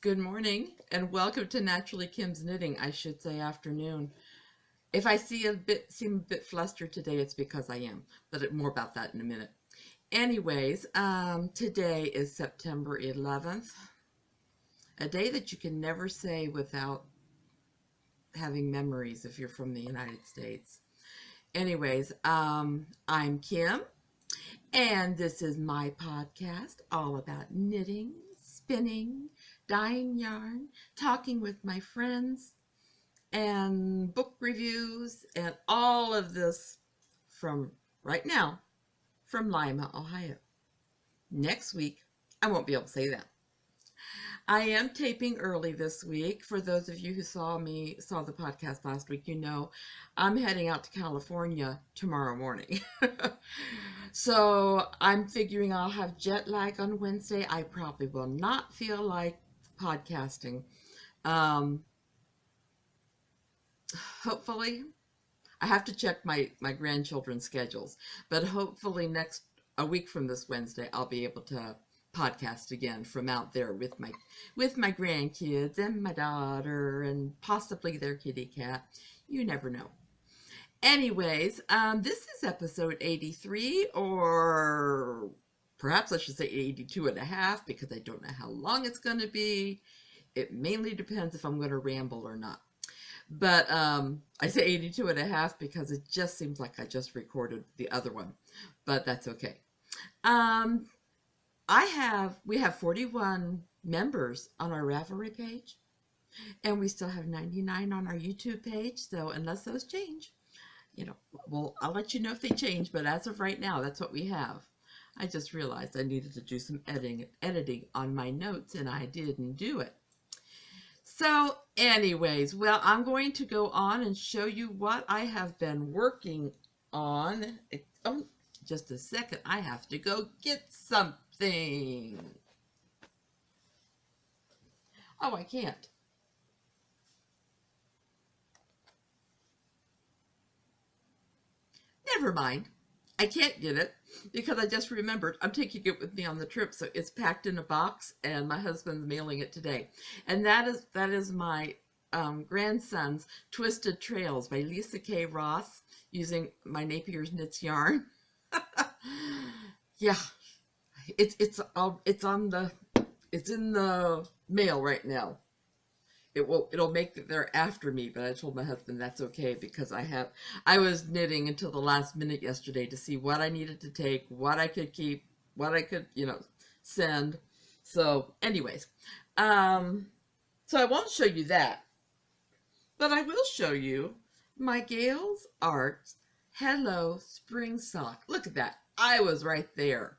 Good morning and welcome to Naturally Kim's Knitting. I should say afternoon. If I seem a bit flustered today, it's because I am, but more about that in a minute. Anyways, today is September 11th, a day that you can never say without having memories if you're from the United States. Anyways, I'm Kim, and this is my podcast all about knitting, spinning, dyeing yarn, talking with my friends, and book reviews, and all of this from right now from Lima, Ohio. Next week, I won't be able to say that. I am taping early this week. For those of you who saw the podcast last week, you know I'm heading out to California tomorrow morning. So I'm figuring I'll have jet lag on Wednesday. I probably will not feel like podcasting. Um, Hopefully, I have to check my grandchildren's schedules, but hopefully a week from this Wednesday I'll be able to podcast again from out there with my grandkids and my daughter and possibly their kitty cat. You never know. Anyways, this is episode 83, or perhaps I should say 82 and a half, because I don't know how long it's going to be. It mainly depends if I'm going to ramble or not. But I say 82 and a half because it just seems like I just recorded the other one, but that's okay. Um, we have 41 members on our Ravelry page, and we still have 99 on our YouTube page. So unless those change, well, I'll let you know if they change. But as of right now, that's what we have. I just realized I needed to do some editing on my notes, and I didn't do it. So anyways, well, I'm going to go on and show you what I have been working on. Oh, just a second. I have to go get something. Oh, I can't. Never mind. I can't get it because I just remembered I'm taking it with me on the trip. So it's packed in a box and my husband's mailing it today. And that is my grandson's Twisted Trails by Lisa K. Ross, using my Napier's Knits yarn. Yeah, it's in the mail right now. It'll make it there after me, but I told my husband that's okay because I was knitting until the last minute yesterday to see what I needed to take, what I could keep, what I could, send. So anyways, so I won't show you that, but I will show you my Gales Art Hello Spring Sock. Look at that. I was right there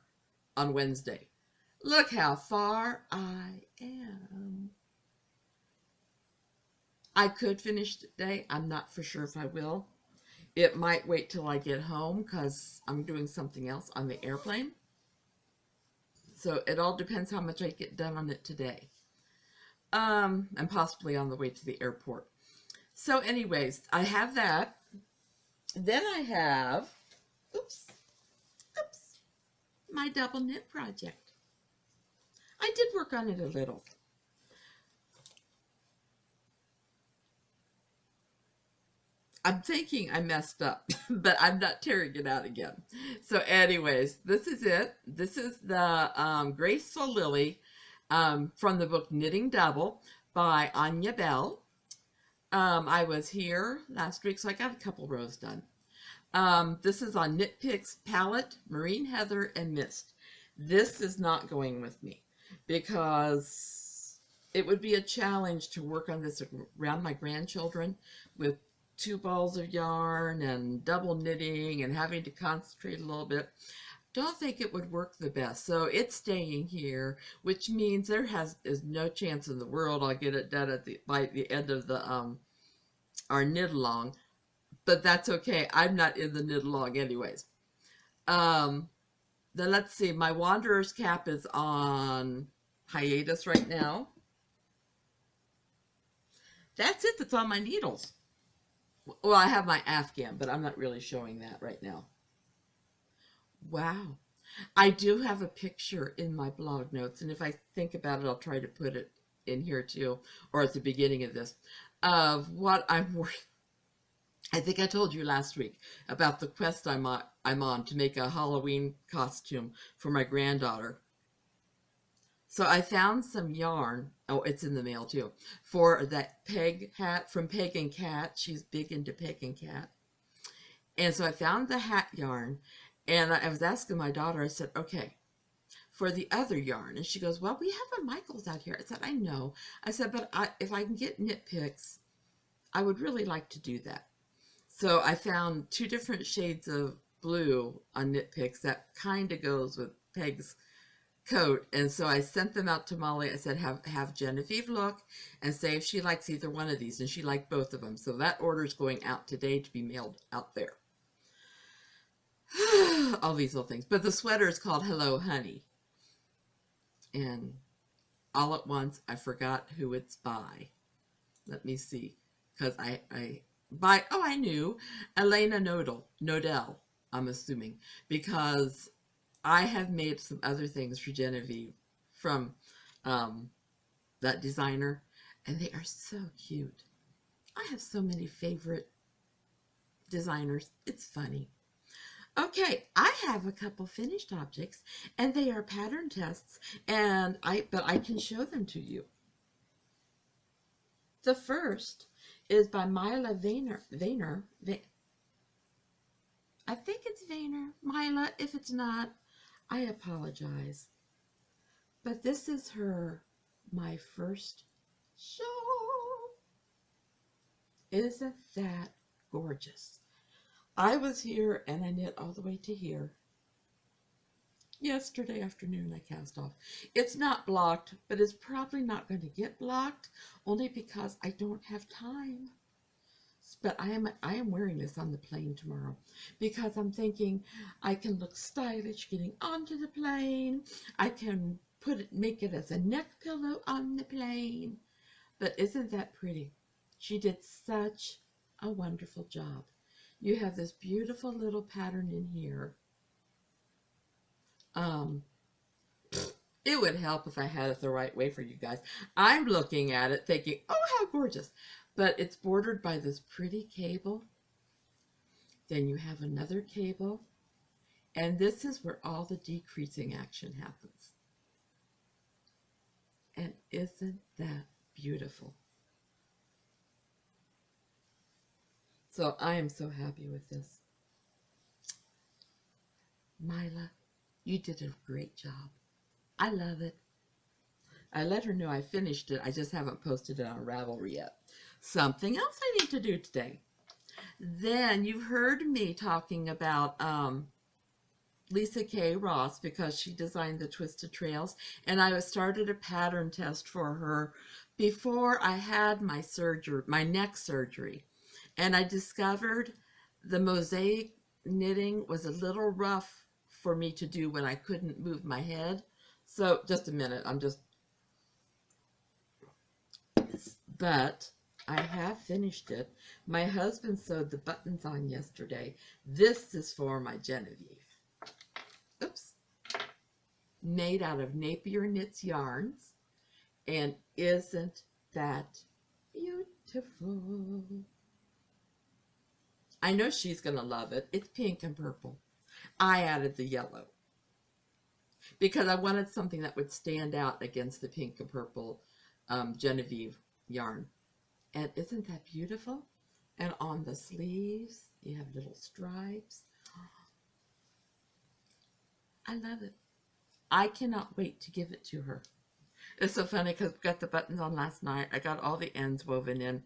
on Wednesday. Look how far I am. I could finish today. I'm not for sure if I will. It might wait till I get home because I'm doing something else on the airplane. So it all depends how much I get done on it today. And possibly on the way to the airport. So anyways, I have that. Then I have, oops, my double knit project. I did work on it a little. I'm thinking I messed up, but I'm not tearing it out again. So anyways, this is it. This is the Graceful Lily from the book Knitting Double by Anya Bell. I was here last week, so I got a couple rows done. This is on Knit Picks Palette, Marine Heather, and Mist. This is not going with me because it would be a challenge to work on this around my grandchildren with 2 balls of yarn and double knitting and having to concentrate a little bit. Don't think it would work the best. So it's staying here, which means is no chance in the world I'll get it done by the end of the our knit along. But that's okay. I'm not in the knit along anyways. Then let's see. My Wanderer's cap is on hiatus right now. That's it. That's on my needles. Well, I have my Afghan, but I'm not really showing that right now. Wow. I do have a picture in my blog notes, and if I think about it, I'll try to put it in here too, or at the beginning of this, of what I'm working. I think I told you last week about the quest I'm on to make a Halloween costume for my granddaughter. So I found some yarn. Oh, it's in the mail too. For that Peg hat from Peg and Cat. She's big into Peg and Cat. And so I found the hat yarn, and I was asking my daughter, I said, okay, for the other yarn. And she goes, well, we have a Michaels out here. I said, I know. I said, but if I can get knit picks, I would really like to do that. So I found 2 different shades of blue on knit picks that kind of goes with Peg's coat. And so I sent them out to Molly. I said, have Genevieve look and say if she likes either one of these. And she liked both of them. So that order is going out today to be mailed out there. All these little things. But the sweater is called Hello Honey. And all at once, I forgot who it's by. Let me see. Because I knew. Elena Nodell, I'm assuming. Because I have made some other things for Genevieve from that designer. And they are so cute. I have so many favorite designers. It's funny. Okay, I have a couple finished objects, and they are pattern tests, but I can show them to you. The first is by Mila Vayner. I think it's Vayner. Mila, if it's not, I apologize. But this is my first show. Isn't that gorgeous? I was here and I knit all the way to here. Yesterday afternoon I cast off. It's not blocked, but it's probably not going to get blocked only because I don't have time. But I am wearing this on the plane tomorrow because I'm thinking I can look stylish getting onto the plane. I can make it as a neck pillow on the plane. But isn't that pretty? She did such a wonderful job. You have this beautiful little pattern in here. It would help if I had it the right way for you guys. I'm looking at it thinking, oh, how gorgeous. But it's bordered by this pretty cable. Then you have another cable. And this is where all the decreasing action happens. And isn't that beautiful? So I am so happy with this. Mila, you did a great job. I love it. I let her know I finished it. I just haven't posted it on Ravelry yet. Something else I need to do today. Then you've heard me talking about Lisa K. Ross because she designed the Twisted Trails. And I started a pattern test for her before I had my neck surgery. And I discovered the mosaic knitting was a little rough for me to do when I couldn't move my head. So just a minute, but I have finished it. My husband sewed the buttons on yesterday. This is for my Genevieve. Oops. Made out of Napier Knits yarns. And isn't that beautiful? I know she's going to love it. It's pink and purple. I added the yellow because I wanted something that would stand out against the pink and purple Genevieve yarn. And isn't that beautiful? And on the sleeves, you have little stripes. I love it. I cannot wait to give it to her. It's so funny because we got the buttons on last night. I got all the ends woven in.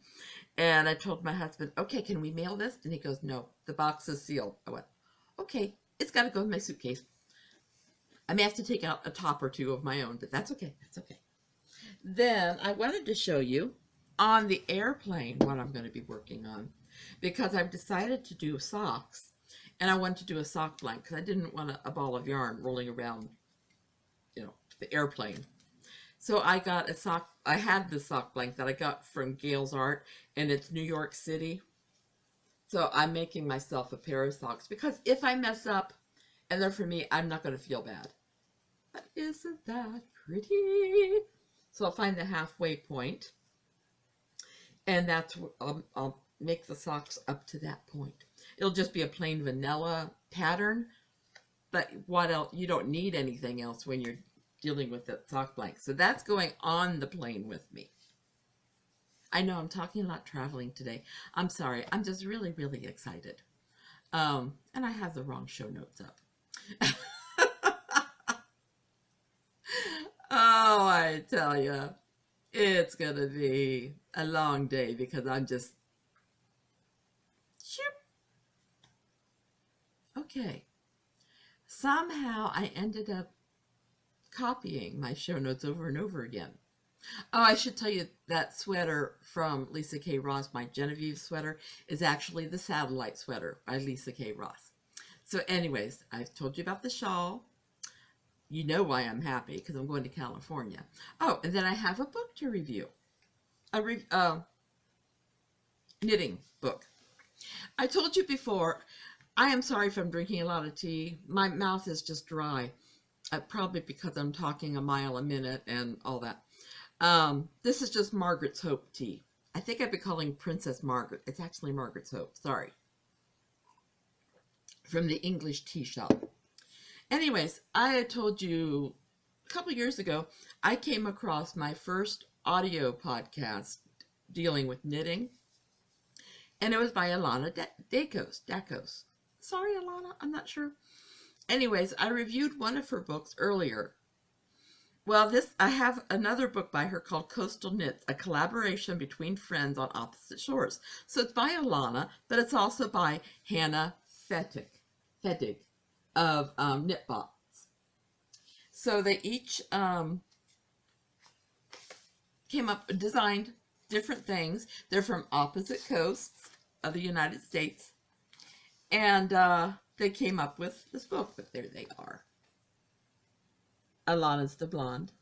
And I told my husband, okay, can we mail this? And he goes, no, the box is sealed. I went, okay, it's got to go in my suitcase. I may have to take out a top or two of my own, but that's okay. That's okay. Then I wanted to show you on the airplane what I'm going to be working on because I've decided to do socks. And I wanted to do a sock blank because I didn't want a ball of yarn rolling around, the airplane. So I got I had this sock blank that I got from Gail's Art, and it's New York City. So I'm making myself a pair of socks because if I mess up and they're for me, I'm not going to feel bad. But isn't that pretty? So I'll find the halfway point, and that's I'll make the socks up to that point. It'll just be a plain vanilla pattern, but what else? You don't need anything else when you're dealing with the sock blank. So that's going on the plane with me. I know I'm talking a lot traveling today. I'm sorry. I'm just really, really excited. And I have the wrong show notes up. Oh, I tell you, it's going to be a long day because I'm just... Okay. Somehow I ended up copying my show notes over and over again. Oh, I should tell you that sweater from Lisa K. Ross, my Genevieve sweater, is actually the Satellite sweater by Lisa K. Ross. So anyways, I've told you about the shawl. You know why I'm happy, because I'm going to California. Oh, and then I have a book to review. A knitting book. I told you before, I am sorry if I'm drinking a lot of tea. My mouth is just dry. Probably because I'm talking a mile a minute and all that. This is just Margaret's Hope tea. I think I've been calling Princess Margaret. It's actually Margaret's Hope. Sorry. From the English Tea Shop. Anyways, I had told you a couple years ago, I came across my first audio podcast dealing with knitting. And it was by Alana Dakos. Sorry, Alana, I'm not sure. Anyways, I reviewed one of her books earlier. Well, I have another book by her called Coastal Knits, a collaboration between friends on opposite shores. So it's by Alana, but it's also by Hannah Fettig of Knitbots. So they each designed different things. They're from opposite coasts of the United States. And they came up with this book, but there they are. Alana's the blonde.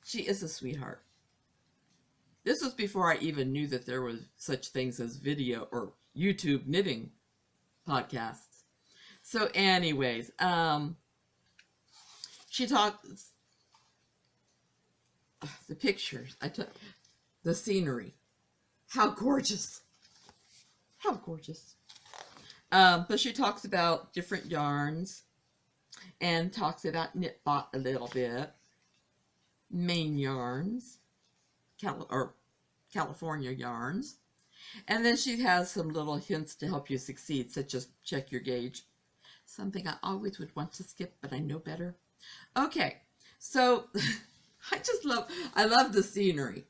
She is a sweetheart. This was before I even knew that there was such things as video or YouTube knitting podcasts. So anyways, she talks, the pictures, the scenery. How gorgeous. How gorgeous. But she talks about different yarns and talks about Knitbot a little bit. Maine yarns. California yarns. And then she has some little hints to help you succeed, such as check your gauge. Something I always would want to skip, but I know better. Okay, so I love the scenery.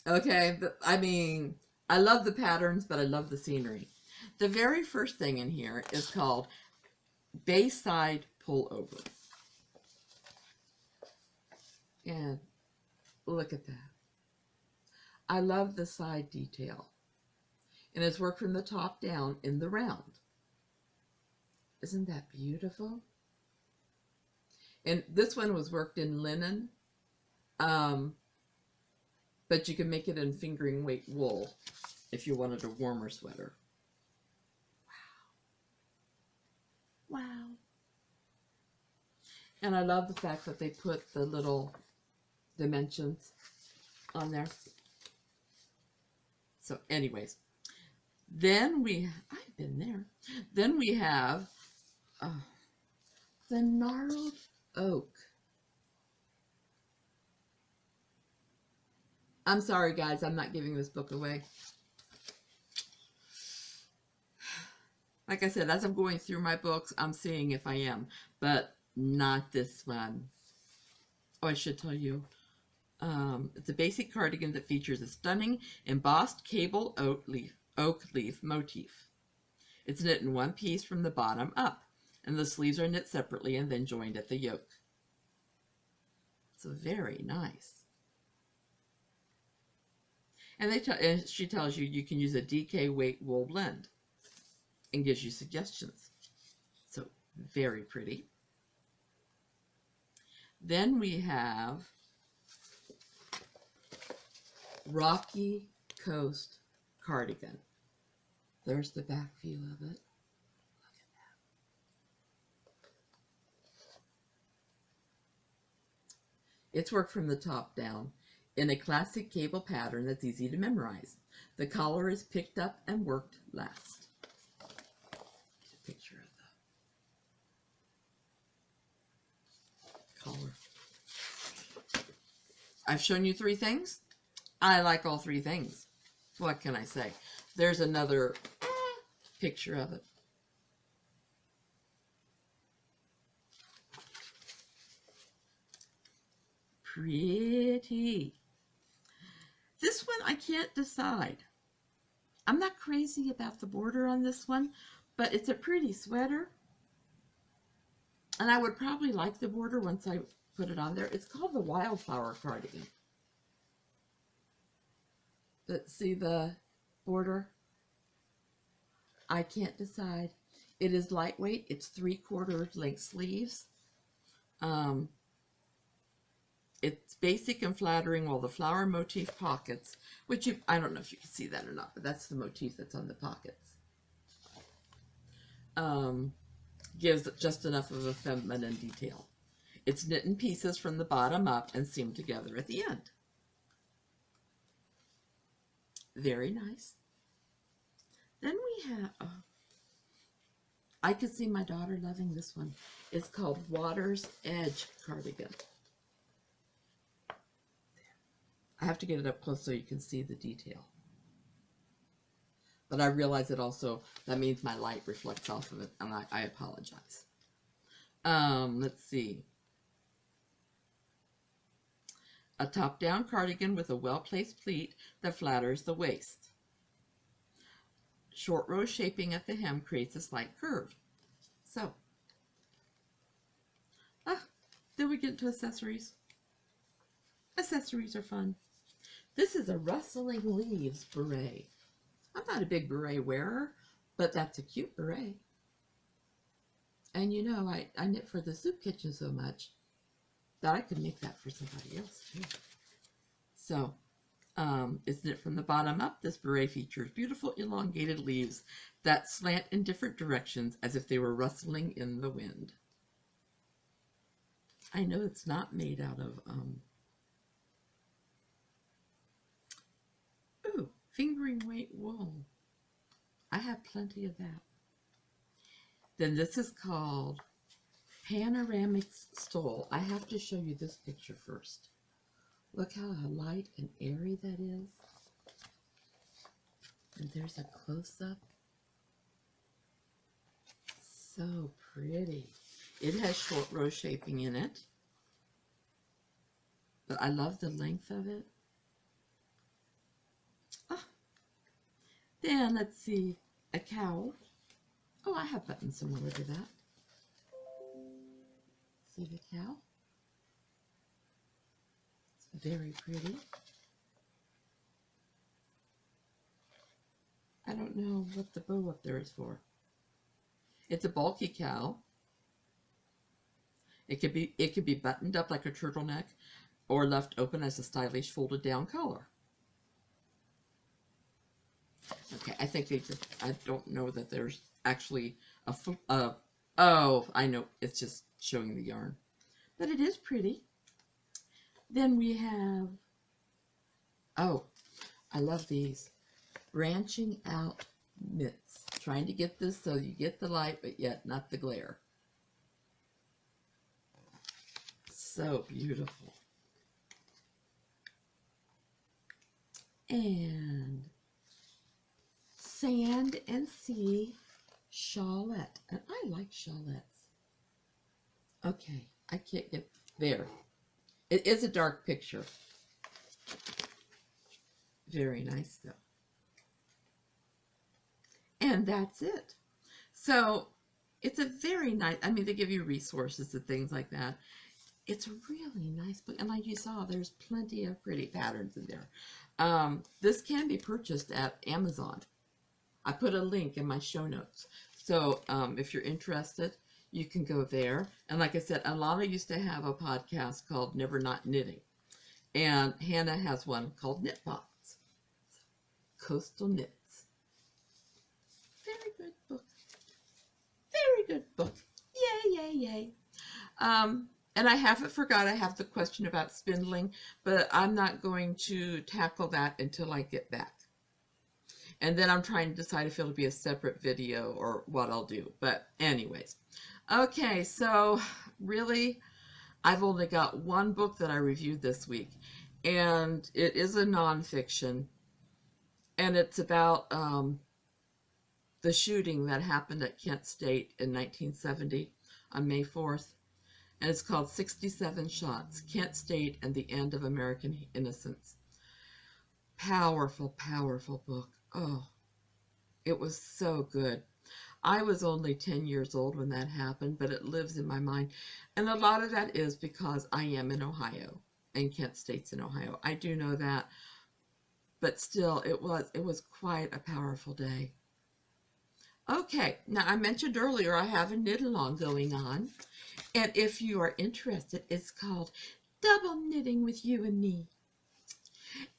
Okay, I mean, I love the patterns, but I love the scenery. The very first thing in here is called Bayside Pullover. And look at that. I love the side detail. And it's worked from the top down in the round. Isn't that beautiful? And this one was worked in linen. But you can make it in fingering weight wool if you wanted a warmer sweater. Wow. Wow. And I love the fact that they put the little dimensions on there. So anyways, then I've been there. Then we have the Gnarled Oak. I'm sorry, guys. I'm not giving this book away. Like I said, as I'm going through my books, I'm seeing if I am. But not this one. Oh, I should tell you. It's a basic cardigan that features a stunning embossed cable oak leaf motif. It's knit in one piece from the bottom up. And the sleeves are knit separately and then joined at the yoke. So very nice. And she tells you can use a DK weight wool blend and gives you suggestions. So very pretty. Then we have Rocky Coast Cardigan. There's the back view of it. Look at It's worked from the top down in a classic cable pattern that's easy to memorize. The collar is picked up and worked last. Get a picture of the collar. I've shown you 3 things. I like all 3 things. What can I say? There's another picture of it. Pretty. This one I can't decide. I'm not crazy about the border on this one, but it's a pretty sweater. And I would probably like the border once I put it on there. It's called the Wildflower cardigan. But see the border? I can't decide. It is lightweight. It's 3/4 length sleeves. It's basic and flattering, while the flower motif pockets, which I don't know if you can see that or not, but that's the motif that's on the pockets. Gives just enough of a feminine detail. It's knit in pieces from the bottom up and seamed together at the end. Very nice. Then we have, I could see my daughter loving this one. It's called Water's Edge cardigan. I have to get it up close so you can see the detail. But I realize it also, that means my light reflects off of it, and I apologize. Let's see. A top-down cardigan with a well-placed pleat that flatters the waist. Short row shaping at the hem creates a slight curve. So, then we get into accessories. Accessories are fun. This is a rustling leaves beret. I'm not a big beret wearer, but that's a cute beret. And you know, I knit for the soup kitchen so much that I could make that for somebody else too. So, it's knit from the bottom up. This beret features beautiful elongated leaves that slant in different directions as if they were rustling in the wind. I know it's not made out of, fingering weight wool. I have plenty of that. Then this is called Panoramic Stole. I have to show you this picture first. Look how light and airy that is. And there's a close-up. So pretty. It has short row shaping in it. But I love the length of it. Then let's see, a cowl. Oh, I have buttons similar to that. See the cowl? It's very pretty. I don't know what the bow up there is for. It's a bulky cowl. It could be buttoned up like a turtleneck or left open as a stylish folded down collar. Okay, I think I don't know that there's actually oh, I know, it's just showing the yarn. But it is pretty. Then we have, oh, I love these. Branching out mitts. Trying to get this so you get the light, but yet not the glare. So beautiful. And Sand and Sea shawlette. And I like shawlettes. Okay, I can't get there. It is a dark picture. Very nice though. And that's it. So it's a very nice, I mean, they give you resources and things like that. It's a really nice book. And like you saw, there's plenty of pretty patterns in there. This can be purchased at Amazon. I put a link in my show notes. So if you're interested, you can go there. And like I said, Alana used to have a podcast called Never Not Knitting. And Hannah has one called Knit Box. Coastal Knits. Very good book. Very good book. Yay, yay, yay. And I haven't forgot I have the question about spindling, but I'm not going to tackle that until I get back. And then I'm trying to decide if it'll be a separate video or what I'll do. But anyways. Okay, so really, I've only got one book that I reviewed this week. And it is a nonfiction. And it's about the shooting that happened at Kent State in 1970 on May 4th. And it's called 67 Shots, Kent State and the End of American Innocence. Powerful, powerful book. Oh, it was so good. I was only 10 years old when that happened, but it lives in my mind. And a lot of that is because I am in Ohio, and Kent State's in Ohio. I do know that, but still, it was quite a powerful day. Okay, now I mentioned earlier I have a knit-along going on, and if you are interested, it's called Double Knitting with You and Me.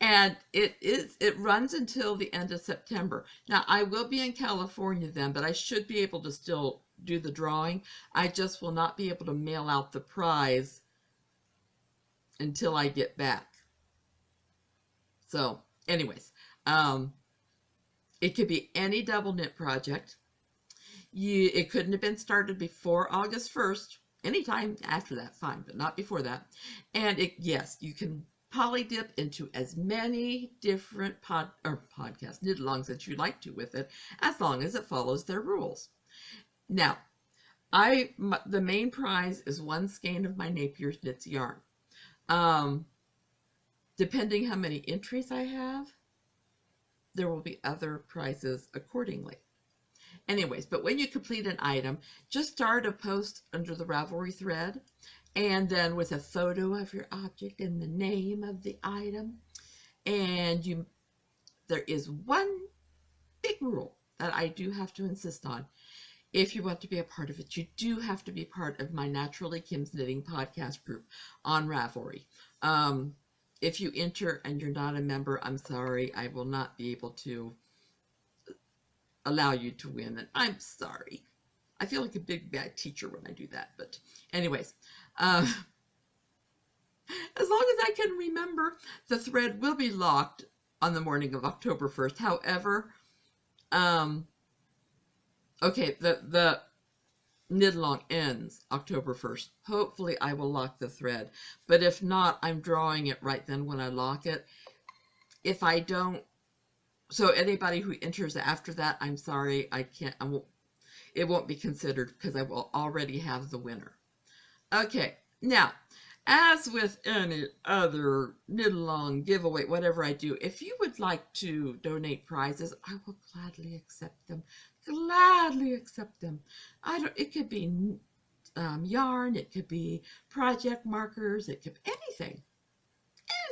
And it runs until the end of September. Now, I will be in California then, but I should be able to still do the drawing. I just will not be able to mail out the prize until I get back. So, anyways, it could be any double knit project. It couldn't have been started before August 1st. Anytime after that, fine, but not before that. And yes, you can poly dip into as many different podcast knit-alongs that you like to with it, as long as it follows their rules. Now, the main prize is one skein of my Napier's Knits yarn. Depending how many entries I have, there will be other prizes accordingly. Anyways, but when you complete an item, just start a post under the Ravelry thread, and then with a photo of your object and the name of the item. And there is one big rule that I do have to insist on. If you want to be a part of it, you do have to be part of my Naturally Kim's Knitting podcast group on Ravelry. If you enter and you're not a member, I'm sorry, I will not be able to allow you to win, and I'm sorry. I feel like a big bad teacher when I do that, but anyways, as long as I can remember, the thread will be locked on the morning of October 1st. However, okay, the knit-along ends October 1st. Hopefully I will lock the thread, but if not, I'm drawing it right then when I lock it. If I don't, so anybody who enters after that, I'm sorry, it won't be considered because I will already have the winner. Okay, now, as with any other knit-along giveaway, whatever I do, if you would like to donate prizes, I will gladly accept them. Gladly accept them. It could be yarn, it could be project markers, it could be anything.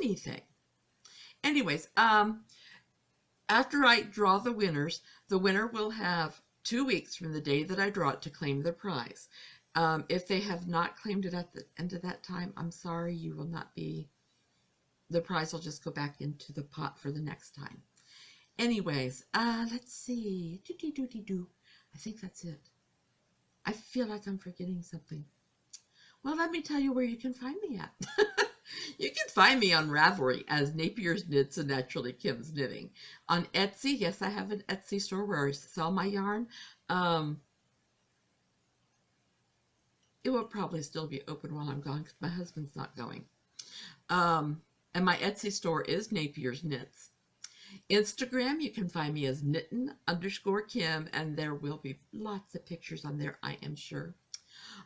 Anything. Anyways, after I draw the winners, the winner will have 2 weeks from the day that I draw it to claim their prize. If they have not claimed it at the end of that time, I'm sorry, you will not be, the prize will just go back into the pot for the next time. Anyways, let's see. I think that's it. I feel like I'm forgetting something. Well, let me tell you where you can find me at. You can find me on Ravelry as Napier's Knits and Naturally Kim's Knitting. On Etsy, yes, I have an Etsy store where I sell my yarn. It will probably still be open while I'm gone because my husband's not going. And my Etsy store is Napier's Knits. Instagram, you can find me as knittin_Kim, and there will be lots of pictures on there, I am sure.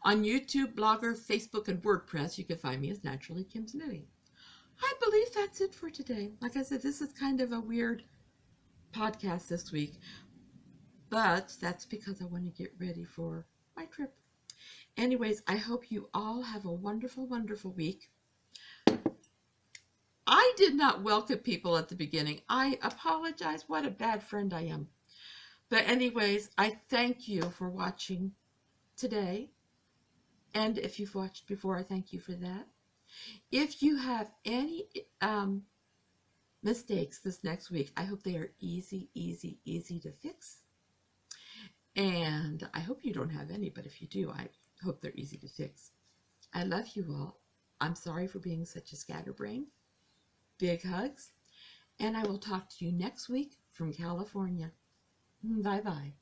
On YouTube, Blogger, Facebook, and WordPress, you can find me as Naturally Kim's Knitting. I believe that's it for today. Like I said, this is kind of a weird podcast this week, but that's because I want to get ready for my trip. Anyways, I hope you all have a wonderful, wonderful week. I did not welcome people at the beginning. I apologize. What a bad friend I am. But anyways, I thank you for watching today. And if you've watched before, I thank you for that. If you have any mistakes this next week, I hope they are easy to fix. And I hope you don't have any, but if you do, I hope they're easy to fix. I love you all. I'm sorry for being such a scatterbrain. Big hugs. And I will talk to you next week from California. Bye bye.